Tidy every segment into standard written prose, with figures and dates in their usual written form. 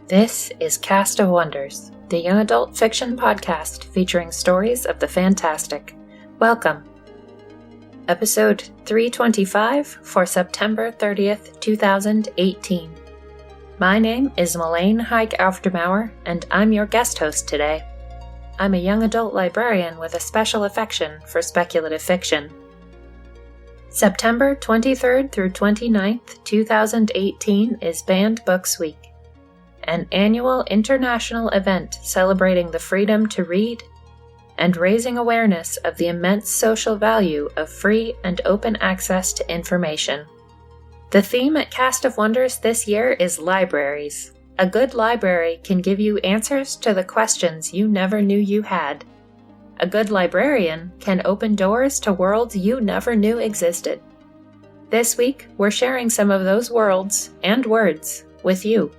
This is Cast of Wonders, the young adult fiction podcast featuring stories of the fantastic. Welcome. Episode 325 for September 30th, 2018. My name is Melaine Heike-Aufdermauer, and I'm your guest host today. I'm a young adult librarian with a special affection for speculative fiction. September 23rd through 29th, 2018 is Banned Books Week, an annual international event celebrating the freedom to read and raising awareness of the immense social value of free and open access to information. The theme at Cast of Wonders this year is libraries. A good library can give you answers to the questions you never knew you had. A good librarian can open doors to worlds you never knew existed. This week, we're sharing some of those worlds and words with you.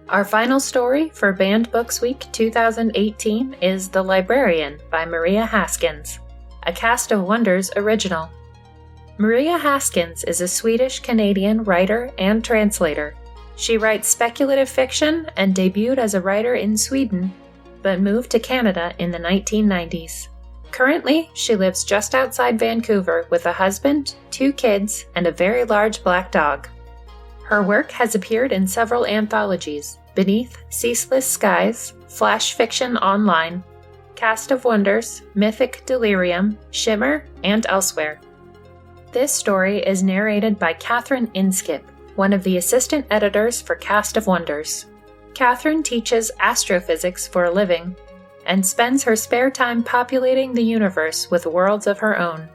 Our final story for Banned Books Week 2018 is The Librarian by Maria Haskins, a Cast of Wonders original. Maria Haskins is a Swedish-Canadian writer and translator. She writes speculative fiction and debuted as a writer in Sweden, but moved to Canada in the 1990s. Currently, she lives just outside Vancouver with a husband, 2 kids, and a very large black dog. Her work has appeared in several anthologies: Beneath Ceaseless Skies, Flash Fiction Online, Cast of Wonders, Mythic Delirium, Shimmer, and elsewhere. This story is narrated by Catherine Inskip, one of the assistant editors for Cast of Wonders. Catherine teaches astrophysics for a living and spends her spare time populating the universe with worlds of her own.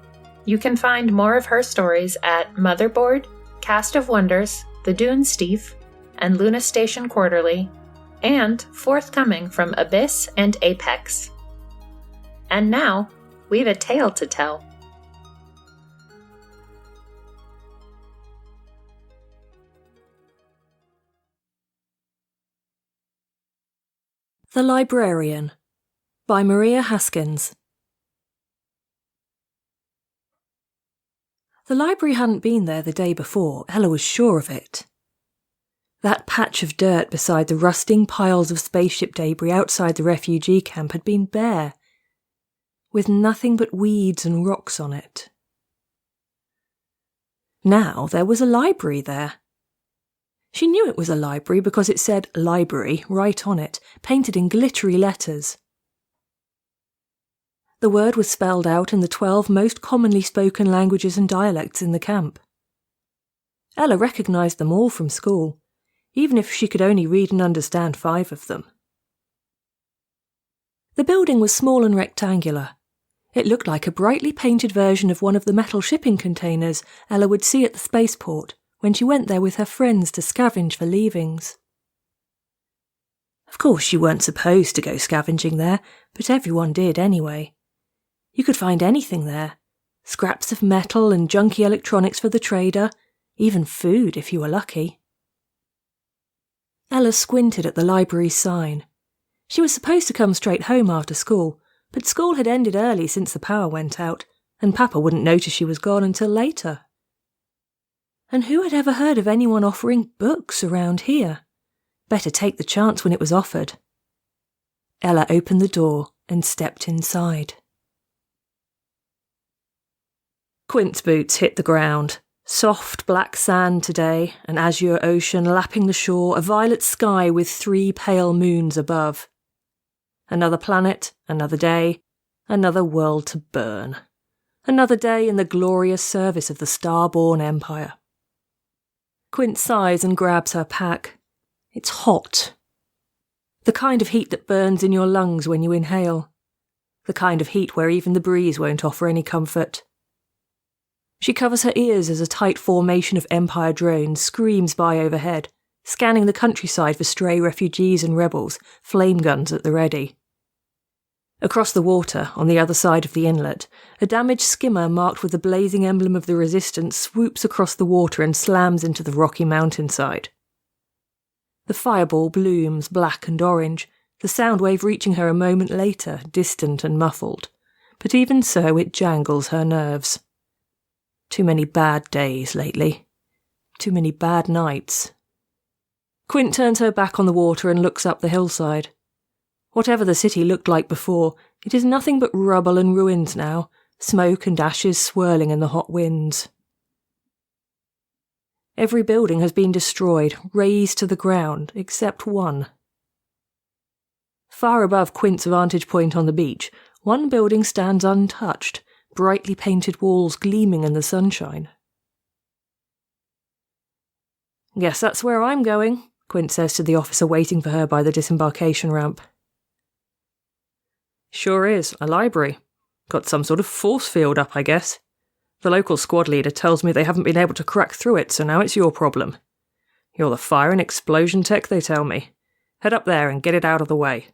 You can find more of her stories at Motherboard, Cast of Wonders, The Dune Stief, and Luna Station Quarterly, and forthcoming from Abyss and Apex. And now, we've a tale to tell. The Librarian by Maria Haskins. The library hadn't been there the day before, Ella was sure of it. That patch of dirt beside the rusting piles of spaceship debris outside the refugee camp had been bare, with nothing but weeds and rocks on it. Now there was a library there. She knew it was a library because it said library right on it, painted in glittery letters. The word was spelled out in the 12 most commonly spoken languages and dialects in the camp. Ella recognised them all from school, even if she could only read and understand 5 of them. The building was small and rectangular. It looked like a brightly painted version of one of the metal shipping containers Ella would see at the spaceport when she went there with her friends to scavenge for leavings. Of course, you weren't supposed to go scavenging there, but everyone did anyway. You could find anything there: scraps of metal and junky electronics for the trader, even food if you were lucky. Ella squinted at the library's sign. She was supposed to come straight home after school, but school had ended early since the power went out, and Papa wouldn't notice she was gone until later. And who had ever heard of anyone offering books around here? Better take the chance when it was offered. Ella opened the door and stepped inside. Quint's boots hit the ground. Soft black sand today, an azure ocean lapping the shore, a violet sky with 3 pale moons above. Another planet, another day, another world to burn. Another day in the glorious service of the star-born empire. Quint sighs and grabs her pack. It's hot. The kind of heat that burns in your lungs when you inhale. The kind of heat where even the breeze won't offer any comfort. She covers her ears as a tight formation of Empire drones screams by overhead, scanning the countryside for stray refugees and rebels, flame guns at the ready. Across the water, on the other side of the inlet, a damaged skimmer marked with the blazing emblem of the Resistance swoops across the water and slams into the rocky mountainside. The fireball blooms black and orange, the sound wave reaching her a moment later, distant and muffled, but even so it jangles her nerves. Too many bad days lately. Too many bad nights. Quint turns her back on the water and looks up the hillside. Whatever the city looked like before, it is nothing but rubble and ruins now, smoke and ashes swirling in the hot winds. Every building has been destroyed, razed to the ground, except one. Far above Quint's vantage point on the beach, one building stands untouched, brightly painted walls gleaming in the sunshine. "Guess that's where I'm going," Quint says to the officer waiting for her by the disembarkation ramp. "Sure is, a library. Got some sort of force field up, I guess. The local squad leader tells me they haven't been able to crack through it, so now it's your problem. You're the fire and explosion tech, they tell me. Head up there and get it out of the way."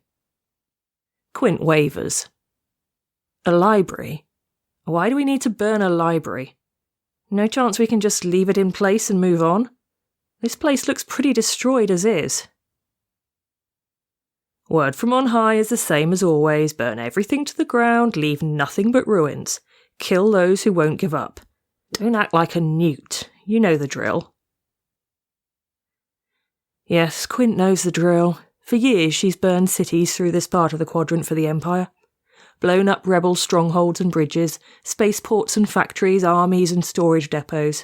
Quint wavers. "A library? Why do we need to burn a library? No chance we can just leave it in place and move on? This place looks pretty destroyed as is." "Word from on high is the same as always. Burn everything to the ground, leave nothing but ruins. Kill those who won't give up. Don't act like a newt. You know the drill." Yes, Quint knows the drill. For years she's burned cities through this part of the quadrant for the Empire. Blown up rebel strongholds and bridges, spaceports and factories, armies and storage depots.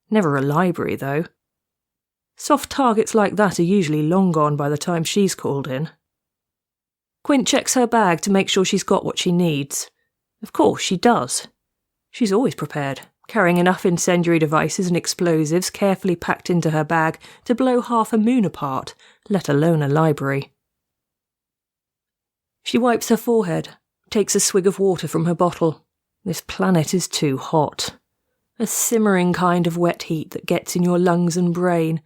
Never a library, though. Soft targets like that are usually long gone by the time she's called in. Quint checks her bag to make sure she's got what she needs. Of course she does. She's always prepared, carrying enough incendiary devices and explosives carefully packed into her bag to blow half a moon apart, let alone a library. She wipes her forehead, takes a swig of water from her bottle. This planet is too hot. A simmering kind of wet heat that gets in your lungs and brain,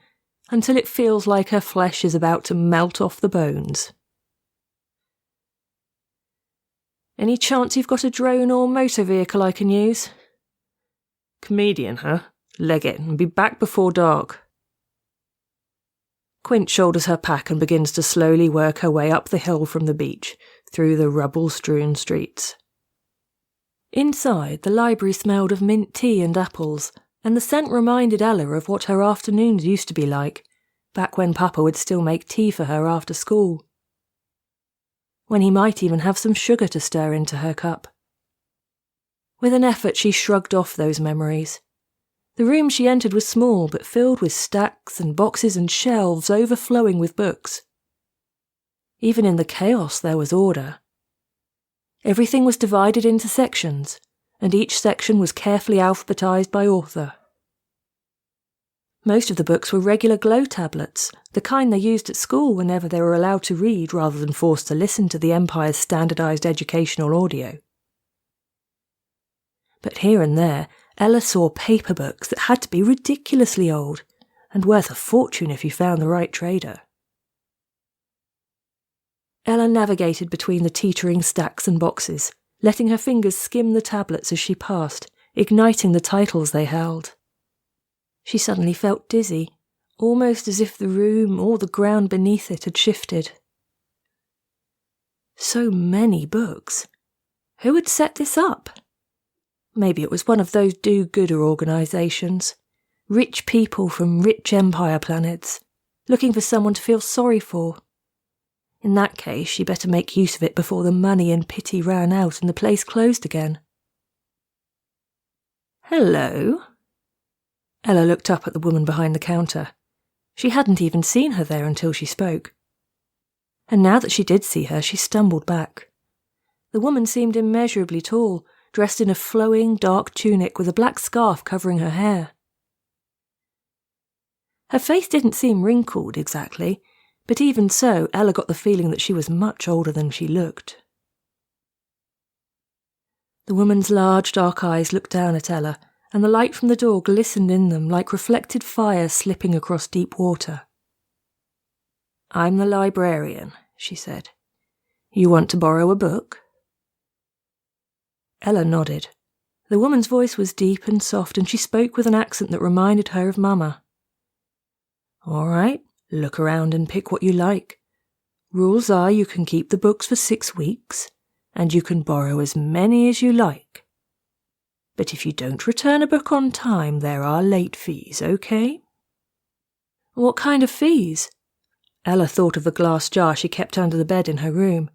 until it feels like her flesh is about to melt off the bones. "Any chance you've got a drone or motor vehicle I can use?" "Comedian, huh? Leg it and be back before dark." Quint shoulders her pack and begins to slowly work her way up the hill from the beach, through the rubble-strewn streets. Inside, the library smelled of mint tea and apples, and the scent reminded Ella of what her afternoons used to be like, back when Papa would still make tea for her after school. When he might even have some sugar to stir into her cup. With an effort she shrugged off those memories. The room she entered was small, but filled with stacks and boxes and shelves overflowing with books. Even in the chaos there was order. Everything was divided into sections, and each section was carefully alphabetized by author. Most of the books were regular glow tablets, the kind they used at school whenever they were allowed to read rather than forced to listen to the Empire's standardized educational audio. But here and there, Ella saw paper books that had to be ridiculously old, and worth a fortune if you found the right trader. Ella navigated between the teetering stacks and boxes, letting her fingers skim the tablets as she passed, igniting the titles they held. She suddenly felt dizzy, almost as if the room or the ground beneath it had shifted. So many books. Who had set this up? Maybe it was one of those do-gooder organisations. Rich people from rich Empire planets, looking for someone to feel sorry for. In that case, she better make use of it before the money and pity ran out and the place closed again. "Hello?" Ella looked up at the woman behind the counter. She hadn't even seen her there until she spoke. And now that she did see her, she stumbled back. The woman seemed immeasurably tall, dressed in a flowing, dark tunic with a black scarf covering her hair. Her face didn't seem wrinkled exactly, but even so, Ella got the feeling that she was much older than she looked. The woman's large dark eyes looked down at Ella, and the light from the door glistened in them like reflected fire slipping across deep water. "I'm the librarian," she said. "You want to borrow a book?" Ella nodded. The woman's voice was deep and soft, and she spoke with an accent that reminded her of Mama. "All right, look around and pick what you like. Rules are you can keep the books for 6 weeks, and you can borrow as many as you like. But if you don't return a book on time, there are late fees, okay?" What kind of fees? Ella thought of the glass jar she kept under the bed in her room.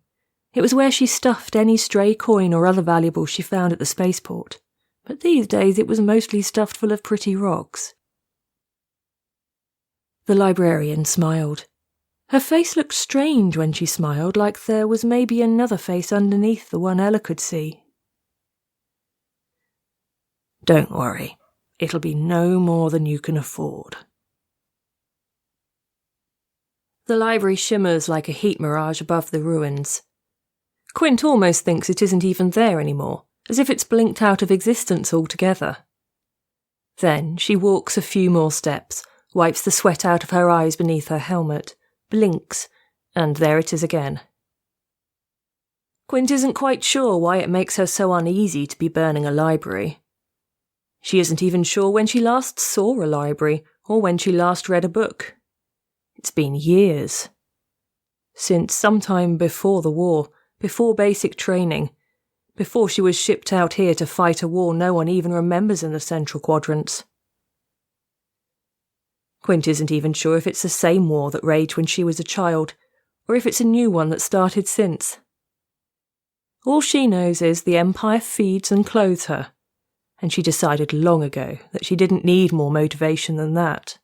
It was where she stuffed any stray coin or other valuables she found at the spaceport, but these days it was mostly stuffed full of pretty rocks. The librarian smiled. Her face looked strange when she smiled, like there was maybe another face underneath the one Ella could see. Don't worry, it'll be no more than you can afford. The library shimmers like a heat mirage above the ruins. Quint almost thinks it isn't even there anymore, as if it's blinked out of existence altogether. Then she walks a few more steps, wipes the sweat out of her eyes beneath her helmet, blinks, and there it is again. Quint isn't quite sure why it makes her so uneasy to be burning a library. She isn't even sure when she last saw a library, or when she last read a book. It's been years. Since sometime before the war, before basic training, before she was shipped out here to fight a war no one even remembers in the Central Quadrants. Quint isn't even sure if it's the same war that raged when she was a child, or if it's a new one that started since. All she knows is the Empire feeds and clothes her, and she decided long ago that she didn't need more motivation than that.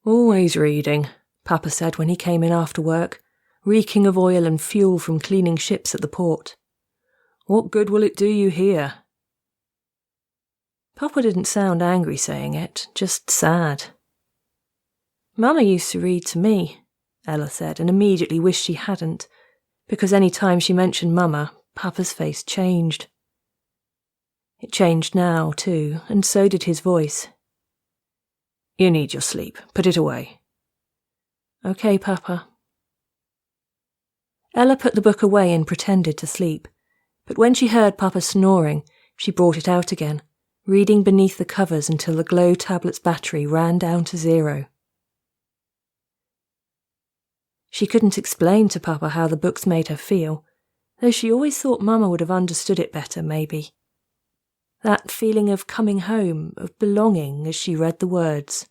Always reading, Papa said when he came in after work, reeking of oil and fuel from cleaning ships at the port. What good will it do you here? Papa didn't sound angry saying it, just sad. Mama used to read to me, Ella said, and immediately wished she hadn't, because any time she mentioned Mama, Papa's face changed. It changed now, too, and so did his voice. You need your sleep. Put it away. Okay, Papa. Ella put the book away and pretended to sleep, but when she heard Papa snoring, she brought it out again, reading beneath the covers until the glow tablet's battery ran down to 0. She couldn't explain to Papa how the books made her feel, though she always thought Mama would have understood it better, maybe. That feeling of coming home, of belonging as she read the words.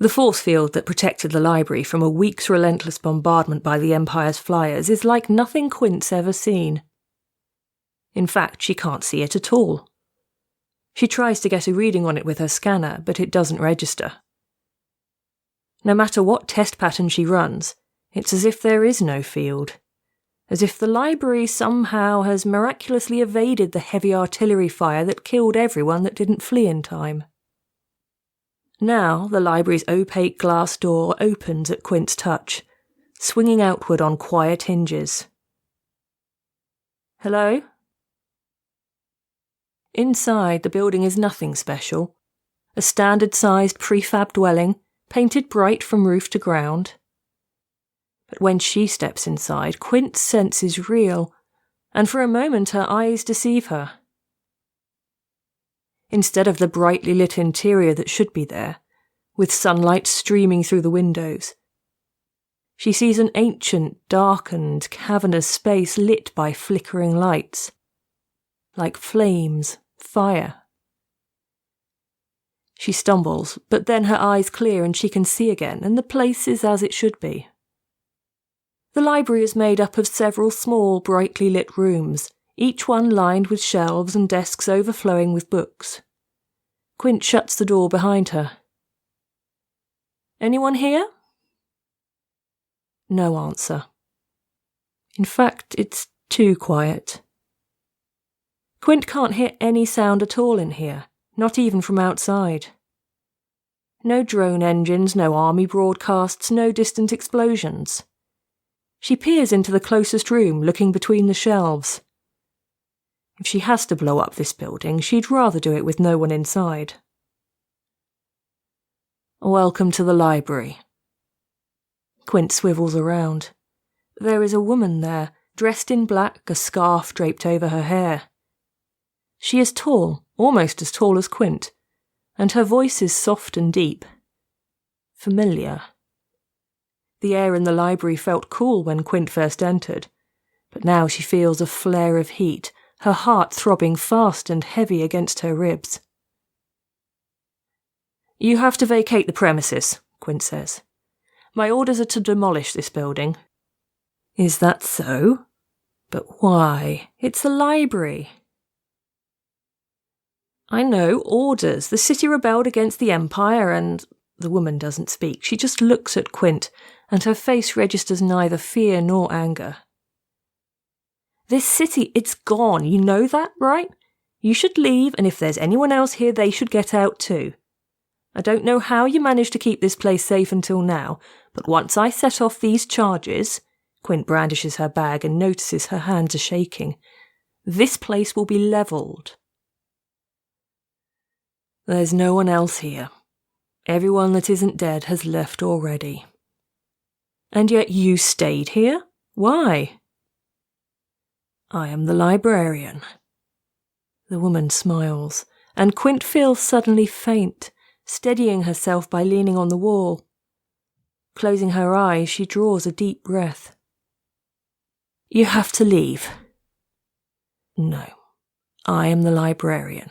The force field that protected the library from a week's relentless bombardment by the Empire's flyers is like nothing Quint's ever seen. In fact, she can't see it at all. She tries to get a reading on it with her scanner, but it doesn't register. No matter what test pattern she runs, it's as if there is no field. As if the library somehow has miraculously evaded the heavy artillery fire that killed everyone that didn't flee in time. Now the library's opaque glass door opens at Quint's touch, swinging outward on quiet hinges. Hello? Inside, the building is nothing special. A standard-sized prefab dwelling, painted bright from roof to ground. But when she steps inside, Quint's sense is real, and for a moment her eyes deceive her. Instead of the brightly lit interior that should be there, with sunlight streaming through the windows, she sees an ancient, darkened, cavernous space lit by flickering lights, like flames, fire. She stumbles, but then her eyes clear and she can see again, and the place is as it should be. The library is made up of several small, brightly lit rooms, each one lined with shelves and desks overflowing with books. Quint shuts the door behind her. Anyone here? No answer. In fact, it's too quiet. Quint can't hear any sound at all in here, not even from outside. No drone engines, no army broadcasts, no distant explosions. She peers into the closest room, looking between the shelves. If she has to blow up this building, she'd rather do it with no one inside. Welcome to the library. Quint swivels around. There is a woman there, dressed in black, a scarf draped over her hair. She is tall, almost as tall as Quint, and her voice is soft and deep. Familiar. The air in the library felt cool when Quint first entered, but now she feels a flare of heat, her heart throbbing fast and heavy against her ribs. You have to vacate the premises, Quint says. My orders are to demolish this building. Is that so? But why? It's a library. I know, orders. The city rebelled against the Empire and... The woman doesn't speak. She just looks at Quint, and her face registers neither fear nor anger. This city, it's gone. You know that, right? You should leave, and if there's anyone else here, they should get out too. I don't know how you managed to keep this place safe until now, but once I set off these charges... Quint brandishes her bag and notices her hands are shaking. This place will be levelled. There's no one else here. Everyone that isn't dead has left already. And yet you stayed here? Why? I am the librarian. The woman smiles, and Quint feels suddenly faint, steadying herself by leaning on the wall. Closing her eyes, she draws a deep breath. You have to leave. No, I am the librarian.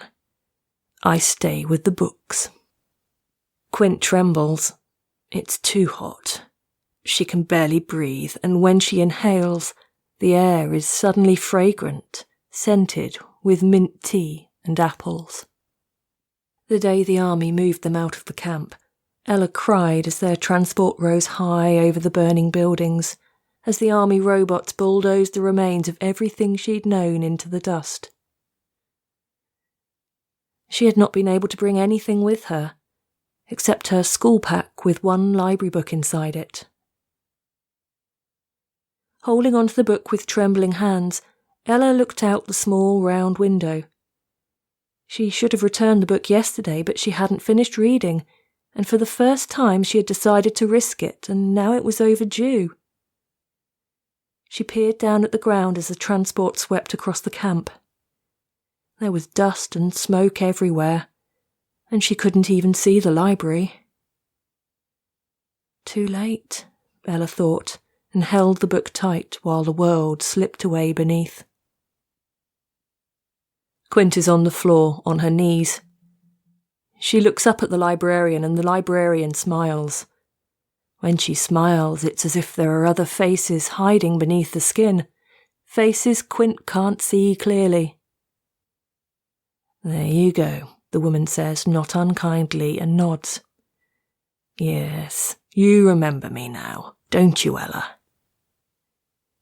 I stay with the books. Quint trembles. It's too hot. She can barely breathe, and when she inhales, the air is suddenly fragrant, scented with mint tea and apples. The day the army moved them out of the camp, Ella cried as their transport rose high over the burning buildings, as the army robots bulldozed the remains of everything she'd known into the dust. She had not been able to bring anything with her, except her school pack with one library book inside it. Holding onto the book with trembling hands, Ella looked out the small round window. She should have returned the book yesterday, but she hadn't finished reading, and for the first time she had decided to risk it, and now it was overdue. She peered down at the ground as the transport swept across the camp. There was dust and smoke everywhere, and she couldn't even see the library. Too late, Ella thought, and held the book tight while the world slipped away beneath. Quint is on the floor, on her knees. She looks up at the librarian, and the librarian smiles. When she smiles, it's as if there are other faces hiding beneath the skin, faces Quint can't see clearly. There you go, the woman says, not unkindly, and nods. Yes, you remember me now, don't you, Ella?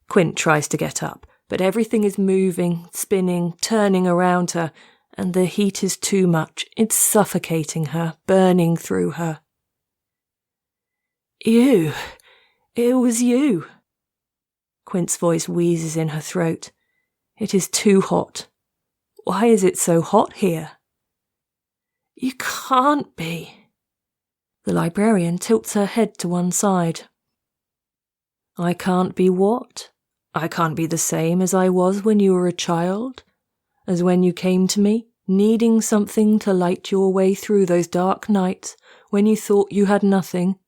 Quint tries to get up, but everything is moving, spinning, turning around her, and the heat is too much. It's suffocating her, burning through her. You. It was you. Quint's voice wheezes in her throat. It is too hot. Why is it so hot here? You can't be. The librarian tilts her head to one side. I can't be what? I can't be the same as I was when you were a child? As when you came to me, needing something to light your way through those dark nights when you thought you had nothing?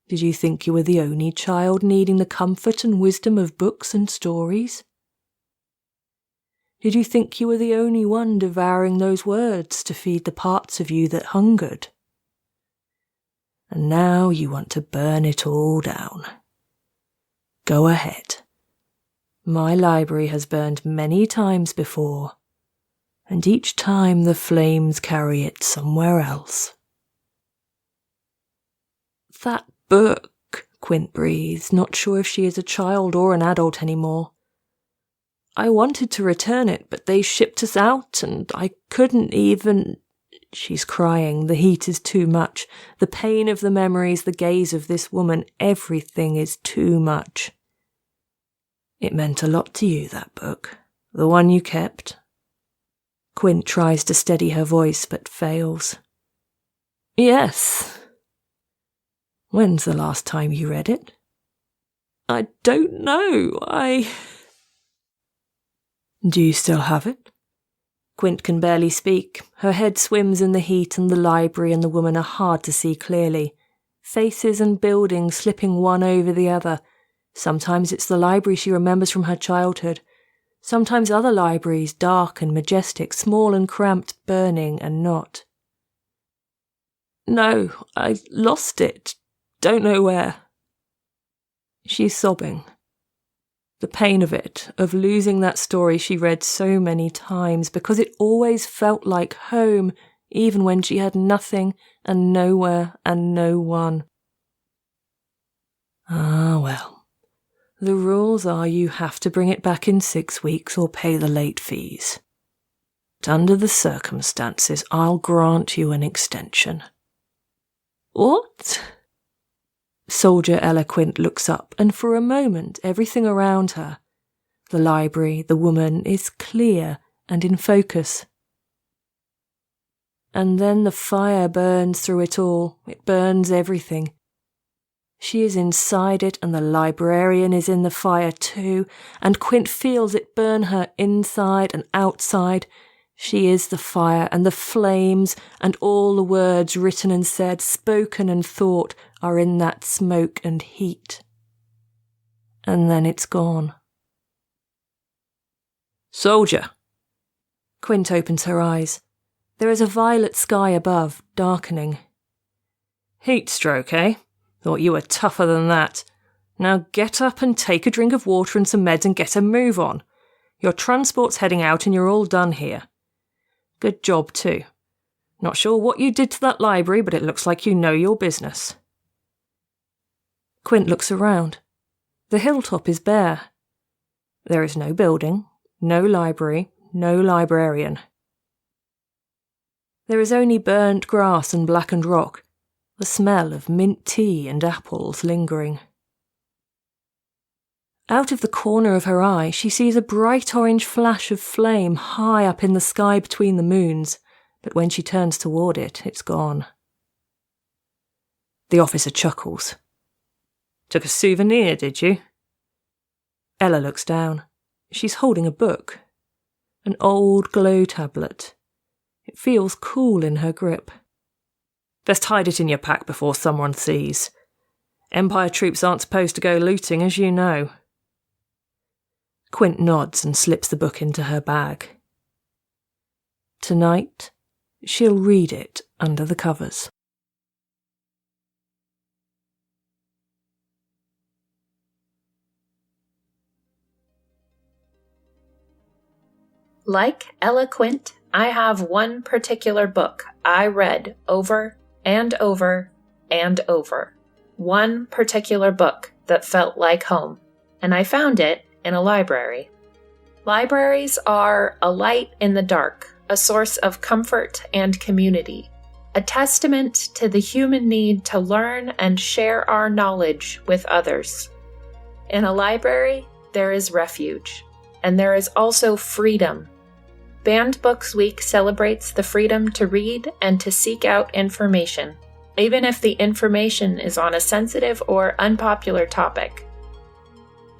Did you think you were the only child needing the comfort and wisdom of books and stories? Did you think you were the only one devouring those words to feed the parts of you that hungered? And now you want to burn it all down. Go ahead. My library has burned many times before, and each time the flames carry it somewhere else. That book, Quint breathes, not sure if she is a child or an adult anymore. I wanted to return it, but they shipped us out, and I couldn't even... She's crying. The heat is too much. The pain of the memories, the gaze of this woman, everything is too much. It meant a lot to you, that book. The one you kept. Quint tries to steady her voice, but fails. Yes. When's the last time you read it? I don't know. Do you still have it? Quint can barely speak. Her head swims in the heat, and the library and the woman are hard to see clearly. Faces and buildings slipping one over the other. Sometimes it's the library she remembers from her childhood. Sometimes other libraries, dark and majestic, small and cramped, burning and not. No, I lost it. Don't know where. She's sobbing. The pain of it, of losing that story she read so many times, because it always felt like home, even when she had nothing and nowhere and no one. Ah, well. The rules are you have to bring it back in 6 weeks or pay the late fees. But under the circumstances, I'll grant you an extension. What? Soldier Ella Quint looks up, and for a moment everything around her, the library, the woman, is clear and in focus. And then the fire burns through it all. It burns everything. She is inside it, and the librarian is in the fire too, and Quint feels it burn her inside and outside. She is the fire, and the flames, and all the words written and said, spoken and thought, are in that smoke and heat. And then it's gone. Soldier! Quint opens her eyes. There is a violet sky above, darkening. Heat stroke, eh? Thought you were tougher than that. Now get up and take a drink of water and some meds and get a move on. Your transport's heading out and you're all done here. Good job, too. Not sure what you did to that library, but it looks like you know your business. Quint looks around. The hilltop is bare. There is no building, no library, no librarian. There is only burnt grass and blackened rock, the smell of mint tea and apples lingering. Out of the corner of her eye, she sees a bright orange flash of flame high up in the sky between the moons, but when she turns toward it, it's gone. The officer chuckles. Took a souvenir, did you? Ella looks down. She's holding a book. An old glow tablet. It feels cool in her grip. Best hide it in your pack before someone sees. Empire troops aren't supposed to go looting, as you know. Quint nods and slips the book into her bag. Tonight, she'll read it under the covers. Like Ella Quint, I have one particular book I read over and over and over. One particular book that felt like home, and I found it in a library. Libraries are a light in the dark, a source of comfort and community, a testament to the human need to learn and share our knowledge with others. In a library, there is refuge, and there is also freedom. Banned Books Week celebrates the freedom to read and to seek out information, even if the information is on a sensitive or unpopular topic.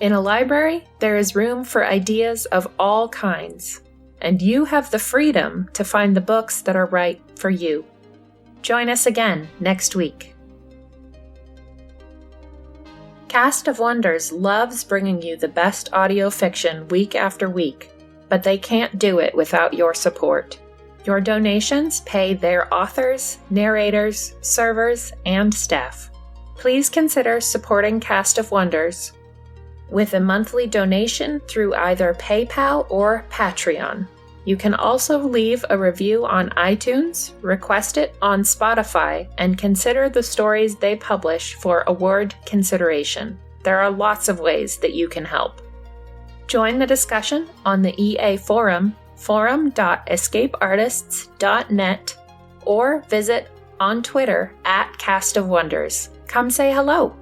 In a library, there is room for ideas of all kinds, and you have the freedom to find the books that are right for you. Join us again next week. Cast of Wonders loves bringing you the best audio fiction week after week, but they can't do it without your support. Your donations pay their authors, narrators, servers, and staff. Please consider supporting Cast of Wonders with a monthly donation through either PayPal or Patreon. You can also leave a review on iTunes, request it on Spotify, and consider the stories they publish for award consideration. There are lots of ways that you can help. Join the discussion on the EA Forum, forum.escapeartists.net, or visit on Twitter @CastOfWonders. Come say hello.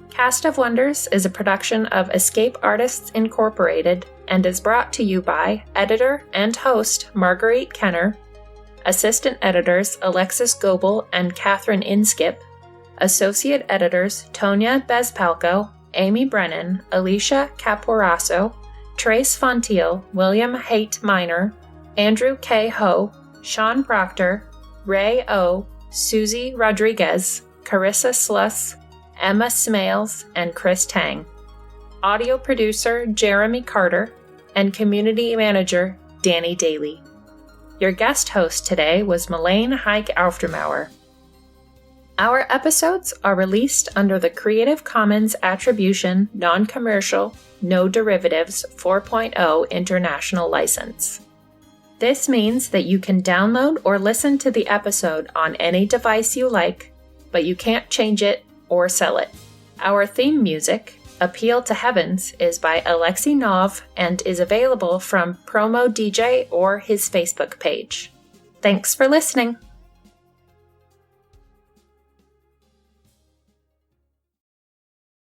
Cast of Wonders is a production of Escape Artists Incorporated and is brought to you by editor and host Marguerite Kenner, assistant editors Alexis Goebel and Catherine Inskip, associate editors Tonya Bezpalco, Amy Brennan, Alicia Caporaso, Trace Fontiel, William Haight Minor, Andrew K. Ho, Sean Proctor, Ray O, Susie Rodriguez, Carissa Sluss, Emma Smales, and Chris Tang. Audio producer Jeremy Carter, and community manager Danny Daly. Your guest host today was Melaine Heike Aufdermauer. Our episodes are released under the Creative Commons Attribution, Non-Commercial, No Derivatives 4.0 International License. This means that you can download or listen to the episode on any device you like, but you can't change it or sell it. Our theme music, Appeal to Heavens, is by Alexei Nov and is available from Promo DJ or his Facebook page. Thanks for listening.